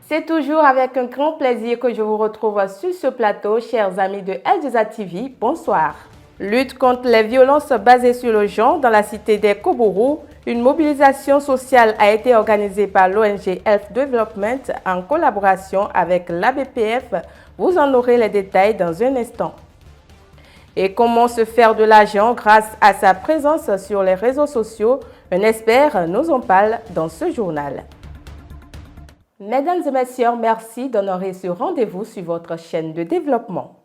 C'est toujours avec un grand plaisir que je vous retrouve sur ce plateau, chers amis de El Jazeera TV. Bonsoir. Lutte contre les violences basées sur le genre dans la cité des Kobourou. Une mobilisation sociale a été organisée par l'ONG Health Development en collaboration avec l'ABPF. Vous en aurez les détails dans un instant. Et comment se faire de l'argent grâce à sa présence sur les réseaux sociaux? Un expert nous en parle dans ce journal. Mesdames et messieurs, merci d'honorer ce rendez-vous sur votre chaîne de développement.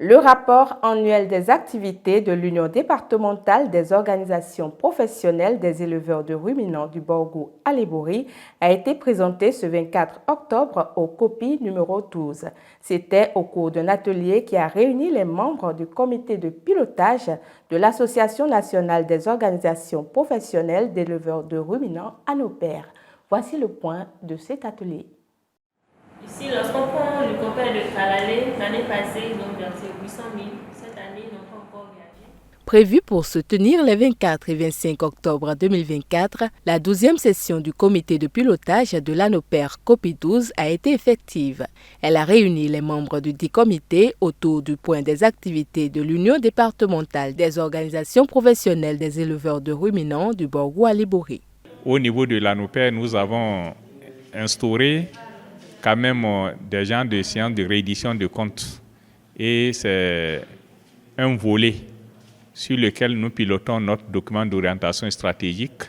Le rapport annuel des activités de l'Union départementale des organisations professionnelles des éleveurs de ruminants du Borgou à Libouri a été présenté ce 24 octobre au COPI numéro 12. C'était au cours d'un atelier qui a réuni les membres du comité de pilotage de l'Association nationale des organisations professionnelles d'éleveurs de ruminants ANOPER. Voici le point de cet atelier. Ici, lorsqu'on prend le copain de Kalalé, l'année passée, ils ont versé 800 000. Cette année, ils n'ont pas encore réagi. Prévue pour se tenir les 24 et 25 octobre 2024, la 12e session du comité de pilotage de l'ANOPER COPI 12 a été effective. Elle a réuni les membres du dit comité autour du point des activités de l'Union départementale des organisations professionnelles des éleveurs de ruminants du Borgou à Libouri. Au niveau de l'ANOPER, nous avons instauré quand même des genres de séances de réédition de comptes. Et c'est un volet sur lequel nous pilotons notre document d'orientation stratégique.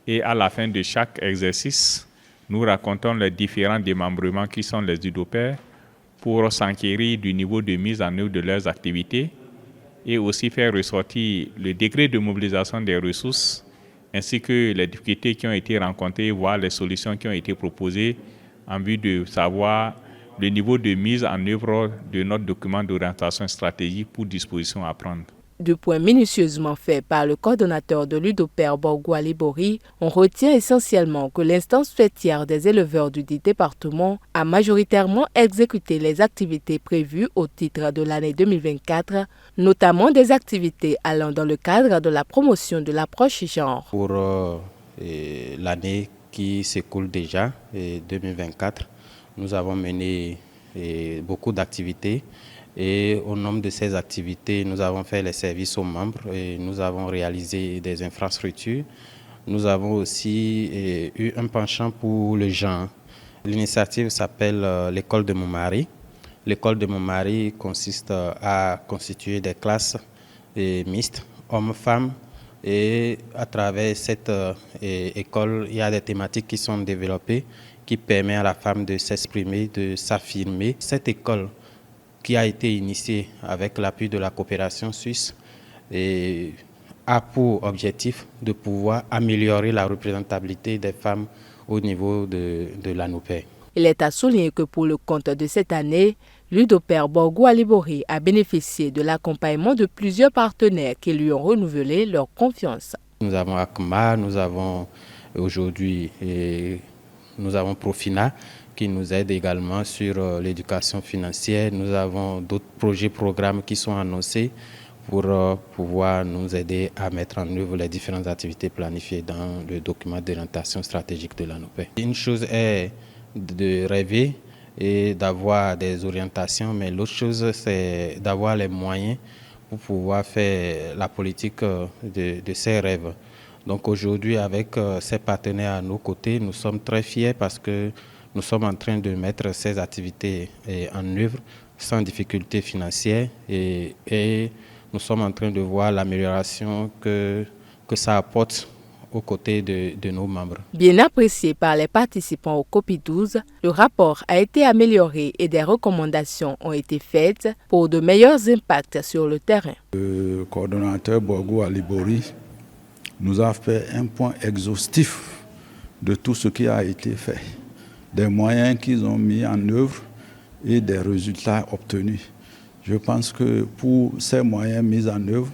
Et à la fin de chaque exercice, nous racontons les différents démembrements qui sont les UDOPER pour s'enquérir du niveau de mise en œuvre de leurs activités et aussi faire ressortir le degré de mobilisation des ressources ainsi que les difficultés qui ont été rencontrées, voire les solutions qui ont été proposées en vue de savoir le niveau de mise en œuvre de notre document d'orientation stratégique pour disposition à prendre. Du point minutieusement fait par le coordonnateur de l'UDOPER Borgou à Libouri, on retient essentiellement que l'instance faîtière des éleveurs du dit département a majoritairement exécuté les activités prévues au titre de l'année 2024, notamment des activités allant dans le cadre de la promotion de l'approche genre. Pour l'année qui s'écoule déjà, 2024, nous avons mené beaucoup d'activités. Et au nombre de ces activités, nous avons fait les services aux membres et nous avons réalisé des infrastructures. Nous avons aussi eu un penchant pour le genre. L'initiative s'appelle l'école de Montmarie. L'école de Montmarie consiste à constituer des classes mixtes, hommes-femmes. Et à travers cette école, il y a des thématiques qui sont développées qui permettent à la femme de s'exprimer, de s'affirmer. Cette école qui a été initiée avec l'appui de la coopération suisse et a pour objectif de pouvoir améliorer la représentabilité des femmes au niveau de l'ANOPER. Il est à souligner que pour le compte de cette année, l'UDOPER Borgou à Libouri a bénéficié de l'accompagnement de plusieurs partenaires qui lui ont renouvelé leur confiance. Nous avons ACMA, nous avons aujourd'hui Profina qui nous aide également sur l'éducation financière. Nous avons d'autres projets, programmes qui sont annoncés pour pouvoir nous aider à mettre en œuvre les différentes activités planifiées dans le document d'orientation stratégique de l'ANOPER. Une chose est de rêver et d'avoir des orientations, mais l'autre chose, c'est d'avoir les moyens pour pouvoir faire la politique de ces rêves. Donc aujourd'hui, avec ces partenaires à nos côtés, nous sommes très fiers parce que nous sommes en train de mettre ces activités en œuvre sans difficulté financière et nous sommes en train de voir l'amélioration que ça apporte aux côtés de nos membres. Bien apprécié par les participants au COPI 12, le rapport a été amélioré et des recommandations ont été faites pour de meilleurs impacts sur le terrain. Le coordonnateur Borgou à Libouri nous a fait un point exhaustif de tout ce qui a été fait, des moyens qu'ils ont mis en œuvre et des résultats obtenus. Je pense que pour ces moyens mis en œuvre,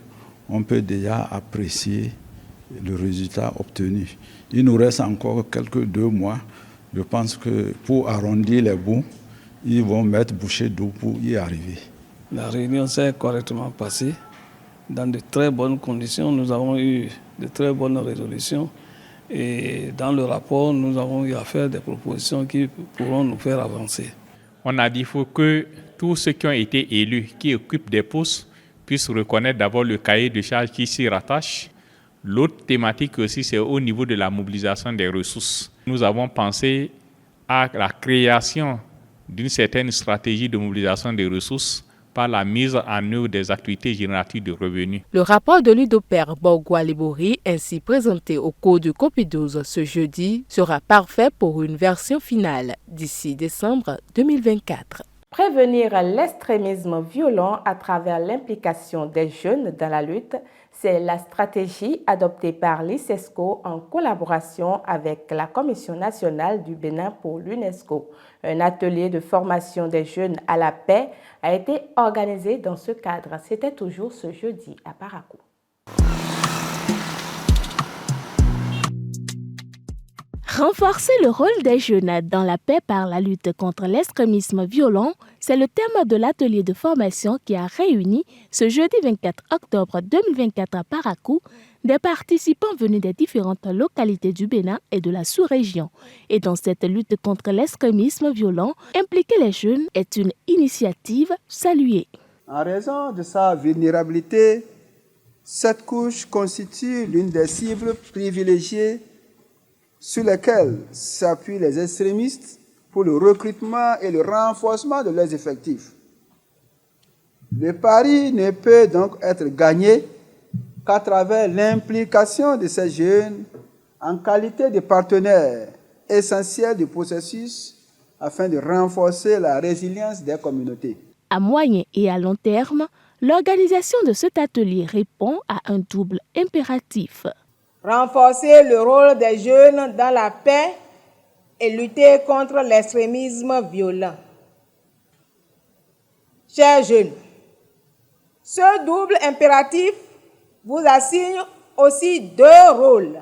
on peut déjà apprécier le résultat obtenu. Il nous reste encore quelques 2 mois. Je pense que pour arrondir les bouts, ils vont mettre bouchée d'eau pour y arriver. La réunion s'est correctement passée. Dans de très bonnes conditions, nous avons eu de très bonnes résolutions Et dans le rapport, nous avons eu à faire des propositions qui pourront nous faire avancer. On a dit qu'il faut que tous ceux qui ont été élus, qui occupent des postes, puissent reconnaître d'abord le cahier de charges qui s'y rattache. L'autre thématique aussi, c'est au niveau de la mobilisation des ressources. Nous avons pensé à la création d'une certaine stratégie de mobilisation des ressources par la mise en œuvre des activités génératives de revenus. Le rapport de l'UDOPER Borgo-Libori, ainsi présenté au cours du COP12 ce jeudi, sera parfait pour une version finale d'ici décembre 2024. Prévenir l'extrémisme violent à travers l'implication des jeunes dans la lutte, c'est la stratégie adoptée par l'ICESCO en collaboration avec la Commission nationale du Bénin pour l'UNESCO. Un atelier de formation des jeunes à la paix a été organisé dans ce cadre. C'était toujours ce jeudi à Parakou. Renforcer le rôle des jeunes dans la paix par la lutte contre l'extrémisme violent, c'est le thème de l'atelier de formation qui a réuni ce jeudi 24 octobre 2024 à Parakou des participants venus des différentes localités du Bénin et de la sous-région. Et dans cette lutte contre l'extrémisme violent, impliquer les jeunes est une initiative saluée. En raison de sa vulnérabilité, cette couche constitue l'une des cibles privilégiées sur lesquels s'appuient les extrémistes pour le recrutement et le renforcement de leurs effectifs. Le pari ne peut donc être gagné qu'à travers l'implication de ces jeunes en qualité de partenaires essentiels du processus afin de renforcer la résilience des communautés. À moyen et à long terme, l'organisation de cet atelier répond à un double impératif. Renforcer le rôle des jeunes dans la paix et lutter contre l'extrémisme violent. Chers jeunes, ce double impératif vous assigne aussi deux rôles.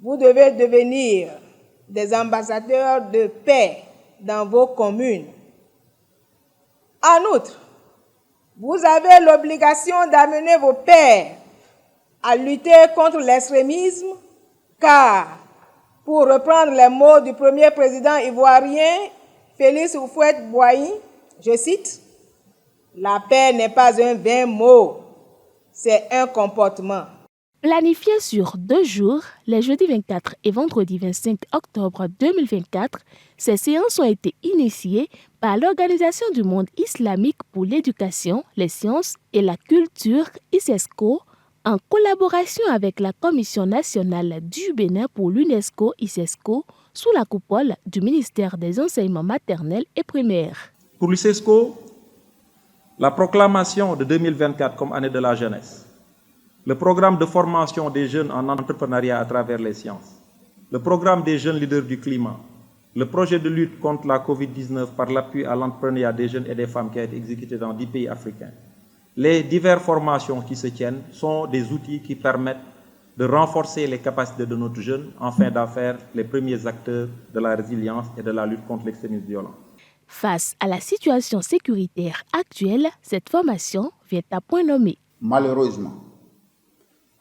Vous devez devenir des ambassadeurs de paix dans vos communes. En outre, vous avez l'obligation d'amener vos pairs à lutter contre l'extrémisme, car, pour reprendre les mots du premier président ivoirien, Félix Houphouët-Boigny, je cite, « La paix n'est pas un vain mot, c'est un comportement ». Planifié sur 2 jours, les jeudis 24 et vendredi 25 octobre 2024, ces séances ont été initiées par l'Organisation du monde islamique pour l'éducation, les sciences et la culture ICESCO, en collaboration avec la Commission nationale du Bénin pour l'UNESCO ICESCO, sous la coupole du ministère des Enseignements maternels et primaires. Pour l'ICESCO, la proclamation de 2024 comme année de la jeunesse, le programme de formation des jeunes en entrepreneuriat à travers les sciences, le programme des jeunes leaders du climat, le projet de lutte contre la COVID-19 par l'appui à l'entrepreneuriat des jeunes et des femmes qui a été exécuté dans 10 pays africains. Les diverses formations qui se tiennent sont des outils qui permettent de renforcer les capacités de notre jeunes afin d'en faire les premiers acteurs de la résilience et de la lutte contre l'extrémisme violent. Face à la situation sécuritaire actuelle, cette formation vient à point nommé. Malheureusement,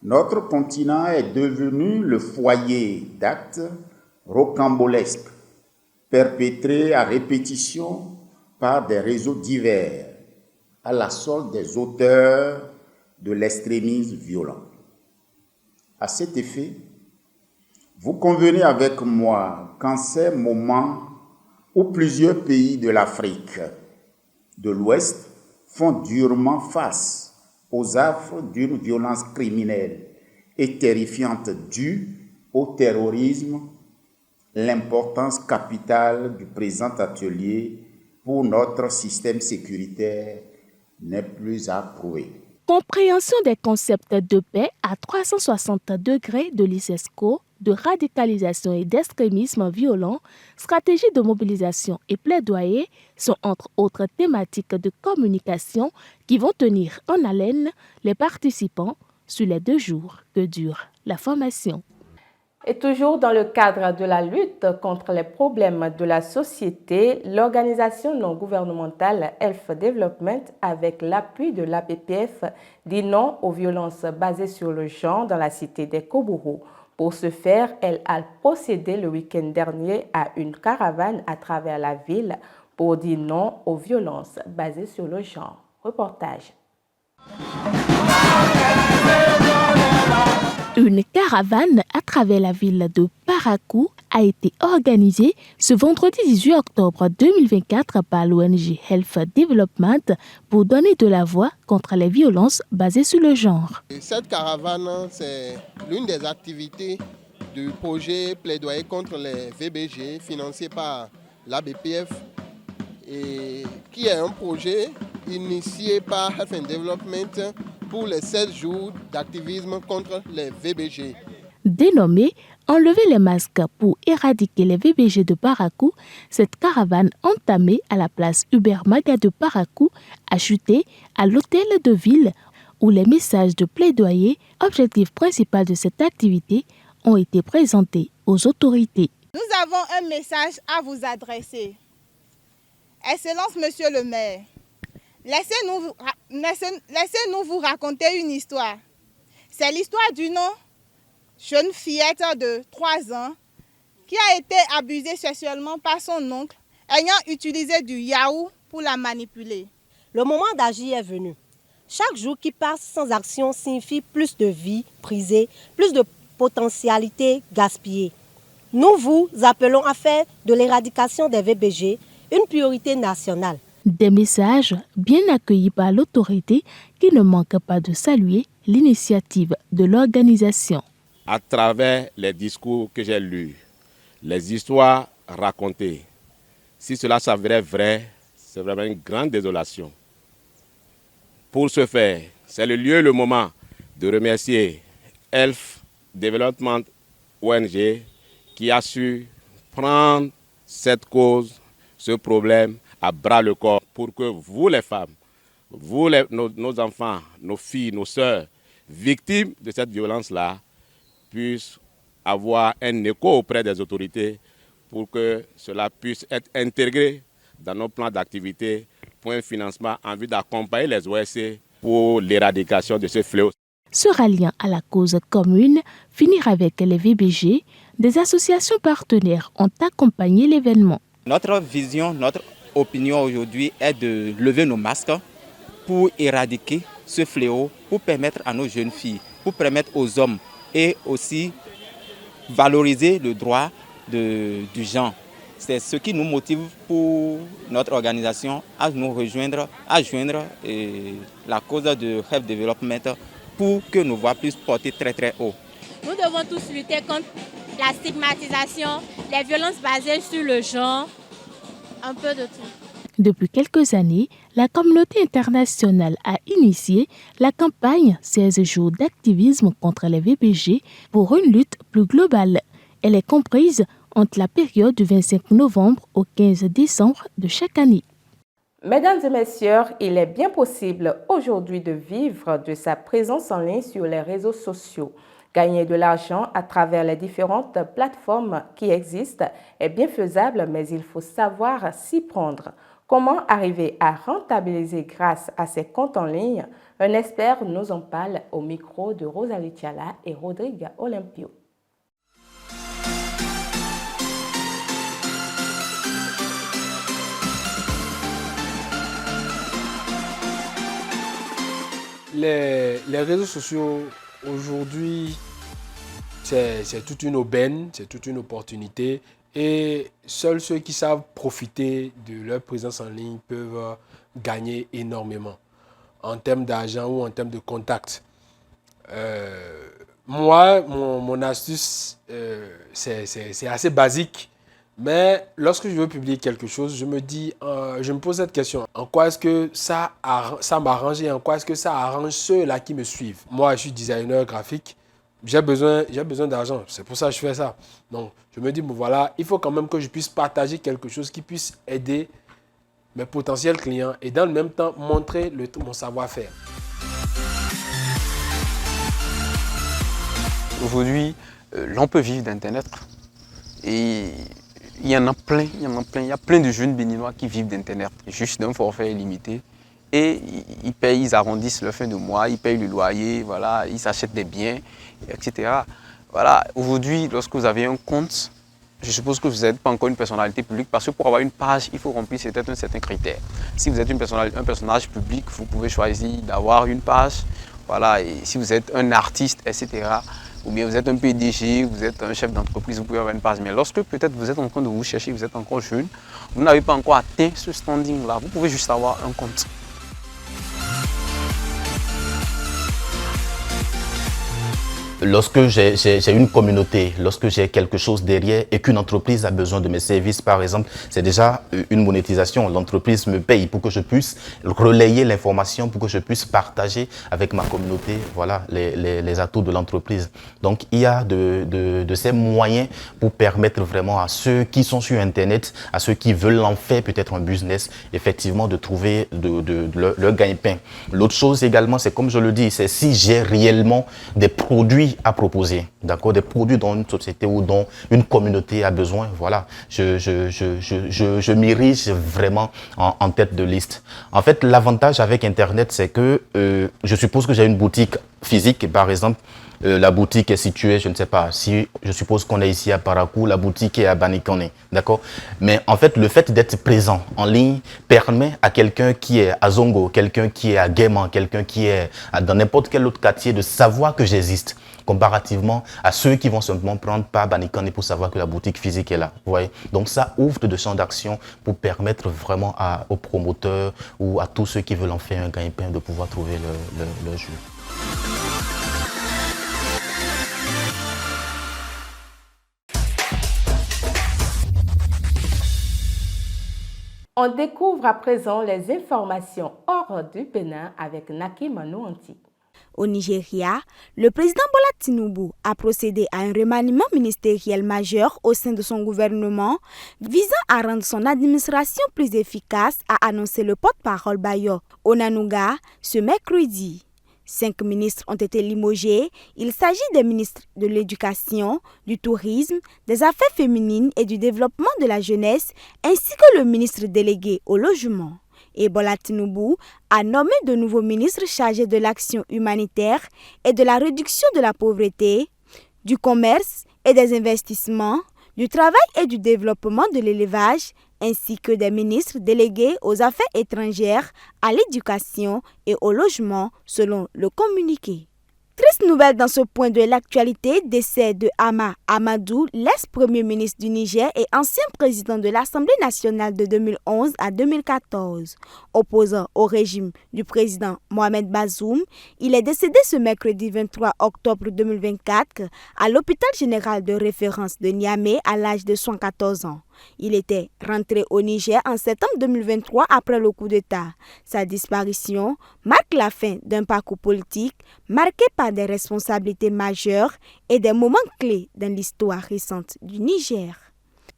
notre continent est devenu le foyer d'actes rocambolesques, perpétrés à répétition par des réseaux divers, à la solde des auteurs de l'extrémisme violent. À cet effet, vous convenez avec moi qu'en ces moments où plusieurs pays de l'Afrique de l'Ouest font durement face aux affres d'une violence criminelle et terrifiante due au terrorisme, l'importance capitale du présent atelier pour notre système sécuritaire n'est plus à prouver. Compréhension des concepts de paix à 360 degrés de l'ICESCO, de radicalisation et d'extrémisme violent, stratégie de mobilisation et plaidoyer sont entre autres thématiques de communication qui vont tenir en haleine les participants sur les 2 jours que dure la formation. Et toujours dans le cadre de la lutte contre les problèmes de la société, l'organisation non gouvernementale Health Development, avec l'appui de l'APPF, dit non aux violences basées sur le genre dans la cité des Kobourou. Pour ce faire, elle a procédé le week-end dernier à une caravane à travers la ville pour dire non aux violences basées sur le genre. Reportage. Une caravane à travers la ville de Parakou a été organisée ce vendredi 18 octobre 2024 par l'ONG Health Development pour donner de la voix contre les violences basées sur le genre. Cette caravane, c'est l'une des activités du projet plaidoyer contre les VBG financé par l'ABPF et qui est un projet initié par Health and Development pour les 16 jours d'activisme contre les VBG. Dénommée « Enlever les masques pour éradiquer les VBG de Parakou », cette caravane entamée à la place Hubert Maga de Parakou a chuté à l'hôtel de ville où les messages de plaidoyer, objectif principal de cette activité, ont été présentés aux autorités. Nous avons un message à vous adresser. Excellence Monsieur le maire, laissez-nous vous raconter une histoire. C'est l'histoire d'une jeune fillette de 3 ans qui a été abusée sexuellement par son oncle ayant utilisé du yaourt pour la manipuler. Le moment d'agir est venu. Chaque jour qui passe sans action signifie plus de vie brisée, plus de potentialités gaspillées. Nous vous appelons à faire de l'éradication des VBG une priorité nationale. Des messages bien accueillis par l'autorité qui ne manquent pas de saluer l'initiative de l'organisation. À travers les discours que j'ai lus, les histoires racontées, si cela s'avérait vrai, c'est vraiment une grande désolation. Pour ce faire, c'est le lieu et le moment de remercier Health Development ONG qui a su prendre cette cause, ce problème à bras le corps pour que vous les femmes, vous nos enfants, nos filles, nos sœurs, victimes de cette violence-là, puissent avoir un écho auprès des autorités pour que cela puisse être intégré dans nos plans d'activité pour un financement en vue d'accompagner les OSC pour l'éradication de ce fléau. Se ralliant à la cause commune, finir avec les VBG, des associations partenaires ont accompagné l'événement. Notre vision, notre opinion aujourd'hui est de lever nos masques pour éradiquer ce fléau, pour permettre à nos jeunes filles, pour permettre aux hommes et aussi valoriser le droit du genre. C'est ce qui nous motive pour notre organisation à nous rejoindre, à joindre la cause de Health Development pour que nos voix puissent porter très très haut. Nous devons tous lutter contre la stigmatisation, les violences basées sur le genre, un peu de tout. Depuis quelques années, la communauté internationale a initié la campagne 16 jours d'activisme contre les VBG pour une lutte plus globale. Elle est comprise entre la période du 25 novembre au 15 décembre de chaque année. Mesdames et messieurs, il est bien possible aujourd'hui de vivre de sa présence en ligne sur les réseaux sociaux. Gagner de l'argent à travers les différentes plateformes qui existent est bien faisable, mais il faut savoir s'y prendre. Comment arriver à rentabiliser grâce à ces comptes en ligne? Un expert nous en parle au micro de Rosalie Tiala et Rodrigue Olympio. Les réseaux sociaux aujourd'hui, c'est toute une aubaine, c'est toute une opportunité et seuls ceux qui savent profiter de leur présence en ligne peuvent gagner énormément en termes d'argent ou en termes de contacts. Moi, mon astuce, c'est assez basique. Mais lorsque je veux publier quelque chose, je me pose cette question. En quoi est-ce que ça m'arrange et en quoi est-ce que ça arrange ceux-là qui me suivent? Moi, je suis designer graphique. J'ai besoin d'argent. C'est pour ça que je fais ça. Donc, je me dis, bon voilà, il faut quand même que je puisse partager quelque chose qui puisse aider mes potentiels clients et dans le même temps montrer mon savoir-faire. Aujourd'hui, l'on peut vivre d'Internet et il y a plein de jeunes béninois qui vivent d'Internet, juste d'un forfait limité. Et ils arrondissent leur fin de mois, ils payent le loyer, voilà, ils s'achètent des biens, etc. Voilà, aujourd'hui, lorsque vous avez un compte, je suppose que vous n'êtes pas encore une personnalité publique parce que pour avoir une page, il faut remplir un certain critère. Si vous êtes un personnage public, vous pouvez choisir d'avoir une page. Voilà, et si vous êtes un artiste, etc., ou bien vous êtes un PDG, vous êtes un chef d'entreprise, vous pouvez avoir une page. Mais lorsque peut-être vous êtes en train de vous chercher, vous êtes encore jeune, vous n'avez pas encore atteint ce standing-là, vous pouvez juste avoir un compte. Lorsque j'ai une communauté, lorsque j'ai quelque chose derrière et qu'une entreprise a besoin de mes services, par exemple, c'est déjà une monétisation. L'entreprise me paye pour que je puisse relayer l'information, pour que je puisse partager avec ma communauté, voilà, les atouts de l'entreprise. Donc, il y a de ces moyens pour permettre vraiment à ceux qui sont sur Internet, à ceux qui veulent en faire peut-être un business, effectivement, de trouver leur gagne-pain. L'autre chose également, c'est comme je le dis, c'est si j'ai réellement des produits à proposer, d'accord, des produits dont une société ou dont une communauté a besoin, voilà, je m'érige vraiment en tête de liste. En fait, l'avantage avec Internet, c'est que je suppose que j'ai une boutique physique, par exemple, la boutique est située, je ne sais pas, si je suppose qu'on est ici à Parakou, la boutique est à Banikone, d'accord? Mais en fait, le fait d'être présent en ligne permet à quelqu'un qui est à Zongo, quelqu'un qui est à Guéman, quelqu'un qui est dans n'importe quel autre quartier de savoir que j'existe, comparativement à ceux qui vont simplement prendre par Banikane pour savoir que la boutique physique est là. Vous voyez? Donc ça ouvre de champs d'action pour permettre vraiment aux promoteurs ou à tous ceux qui veulent en faire un gagne-pain de pouvoir trouver le jeu. On découvre à présent les informations hors du Bénin avec Naki Manouanti. Au Nigeria, le président Bola Tinubu a procédé à un remaniement ministériel majeur au sein de son gouvernement visant à rendre son administration plus efficace, a annoncé le porte-parole Bayo Onanuga ce mercredi. 5 ministres ont été limogés. Il s'agit des ministres de l'Éducation, du Tourisme, des Affaires féminines et du Développement de la jeunesse, ainsi que le ministre délégué au Logement. Et Bola Tinubu a nommé de nouveaux ministres chargés de l'action humanitaire et de la réduction de la pauvreté, du commerce et des investissements, du travail et du développement de l'élevage, ainsi que des ministres délégués aux affaires étrangères, à l'éducation et au logement, selon le communiqué. Triste nouvelle dans ce point de l'actualité, décès de Hama Amadou, l'ex-premier ministre du Niger et ancien président de l'Assemblée nationale de 2011 à 2014. Opposant au régime du président Mohamed Bazoum, il est décédé ce mercredi 23 octobre 2024 à l'hôpital général de référence de Niamey à l'âge de 114 ans. Il était rentré au Niger en septembre 2023 après le coup d'État. Sa disparition marque la fin d'un parcours politique marqué par des responsabilités majeures et des moments clés dans l'histoire récente du Niger.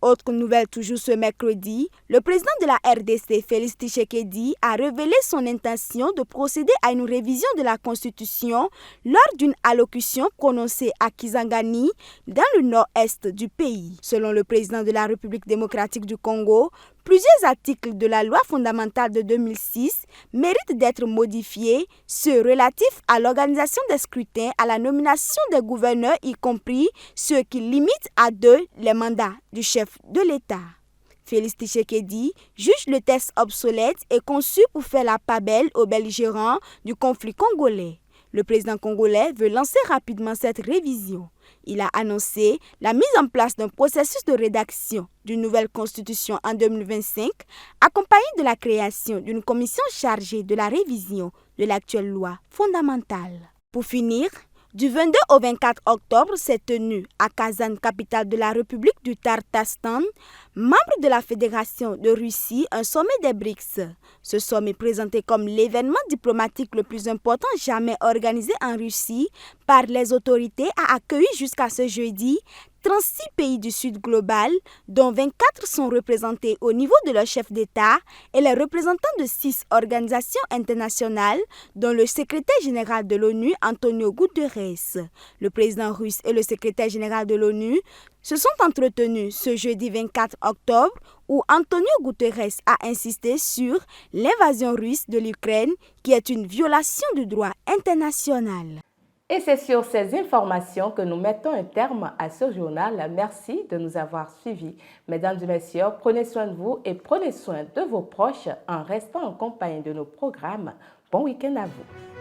Autre nouvelle toujours ce mercredi, le président de la RDC, Félix Tshisekedi, a révélé son intention de procéder à une révision de la Constitution lors d'une allocution prononcée à Kisangani, dans le nord-est du pays. Selon le président de la République démocratique du Congo, plusieurs articles de la loi fondamentale de 2006 méritent d'être modifiés, ceux relatifs à l'organisation des scrutins, à la nomination des gouverneurs, y compris ceux qui limitent à 2 les mandats du chef de l'État. Félix Tshisekedi juge le texte obsolète et conçu pour faire la part belle aux belligérants du conflit congolais. Le président congolais veut lancer rapidement cette révision. Il a annoncé la mise en place d'un processus de rédaction d'une nouvelle constitution en 2025, accompagné de la création d'une commission chargée de la révision de l'actuelle loi fondamentale. Pour finir, du 22 au 24 octobre s'est tenu à Kazan, capitale de la République du Tartarstan, membre de la Fédération de Russie, un sommet des BRICS. Ce sommet présenté comme l'événement diplomatique le plus important jamais organisé en Russie par les autorités a accueilli jusqu'à ce jeudi 36 pays du Sud global, dont 24 sont représentés au niveau de leur chef d'État et les représentants de 6 organisations internationales, dont le secrétaire général de l'ONU, Antonio Guterres. Le président russe et le secrétaire général de l'ONU se sont entretenus ce jeudi 24 octobre où Antonio Guterres a insisté sur l'invasion russe de l'Ukraine qui est une violation du droit international. Et c'est sur ces informations que nous mettons un terme à ce journal. Merci de nous avoir suivis. Mesdames et messieurs, prenez soin de vous et prenez soin de vos proches en restant en compagnie de nos programmes. Bon week-end à vous.